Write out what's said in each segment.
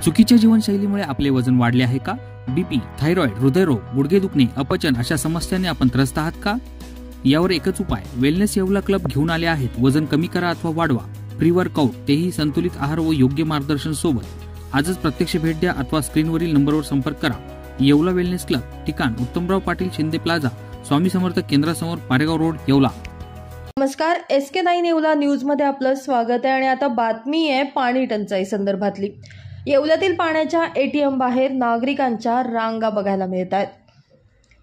चुकीच्या जीवनशैलीमुळे आपले वजन वाढले आहे का? बीपी, थायरॉइड, हृदयरोग, गुडघे दुखणे, अपचन अशा समस्यांनी आपण त्रस्त आहात का? यावर एकच उपाय, वेलनेस येवला क्लब घेऊन आले आहेत. वजन कमी करा अथवा वाढवा, प्री वर्कआउट, तेही संतुलित आहार व योग्य मार्गदर्शन सोबत. आजच प्रत्यक्ष भेट द्या अथवा स्क्रीनवरील नंबरवर संपर्क करा. येवला वेलनेस क्लब, ठिकाण उत्तमराव पाटील शिंदे प्लाझा, स्वामी समर्थ केंद्रासमोर, पारेगाव रोड, येवला. नमस्कार, SK9 येवला न्यूज मध्ये आपलं स्वागत आहे. आणि आता बातमी आहे पाणी टंचाई संदर्भातली. येवल्यातील पाण्याच्या ATM बाहेर नागरिकांच्या रांगा बघायला मिळत आहेत.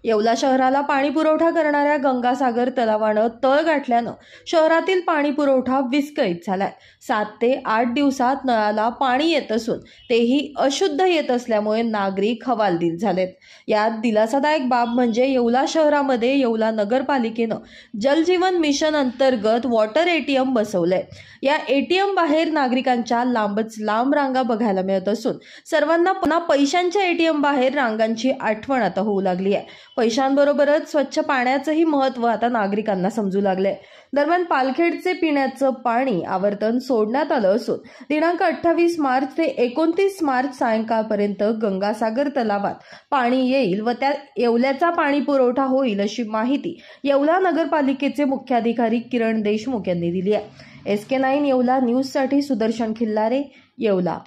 येवला शहराला पाणी पुरवठा करणाऱ्या गंगासागर तलावानं तळ गाठल्यानं शहरातील पाणी पुरवठा विस्कळीत झालाय. 7 ते 8 दिवसात नळाला पाणी येत असून तेही अशुद्ध येत असल्यामुळे नागरिक हवालदिल झालेत. यात दिलासादायक बाब म्हणजे येवला शहरामध्ये येवला नगरपालिकेनं जलजीवन मिशन अंतर्गत वॉटर ATM बसवलंय. या ATM बाहेर नागरिकांच्या लांबच लांब रांगा बघायला मिळत असून सर्वांना पुन्हा पैशांच्या ATM बाहेर रांगांची आठवण आता होऊ लागली आहे. पैशांबरोबरच स्वच्छ पाण्याचंही महत्त्व आता नागरिकांना समजू लागलंय. दरम्यान पालखेडचे पिण्याचं पाणी आवर्तन सोडण्यात आलं असून दिनांक 28 मार्च ते 29 मार्च सायंकाळपर्यंत गंगासागर तलावात पाणी येईल व त्या येवल्याचा पाणी पुरवठा होईल अशी माहिती येवला नगरपालिकेचे मुख्याधिकारी किरण देशमुख यांनी दिली आहे. SK9 येवला न्यूजसाठी सुदर्शन खिल्लारे, येवला.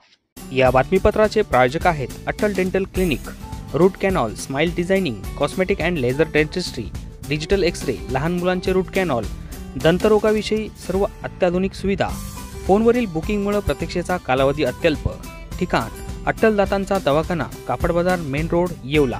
या बातमीपत्राचे प्रायोजक आहेत Atal dental clinic, root canal, smile designing, cosmetic and laser dentistry, digital x-ray, लहान मुलांचे रूट कॅनॉल, दंतरोगाविषयी सर्व अत्याधुनिक सुविधा. फोनवरील बुकिंगमुळे प्रतीक्षेचा कालावधी अत्यल्प. ठिकाण अट्टल दातांचा दवाखाना, कापड बाजार, मेन रोड, येवला.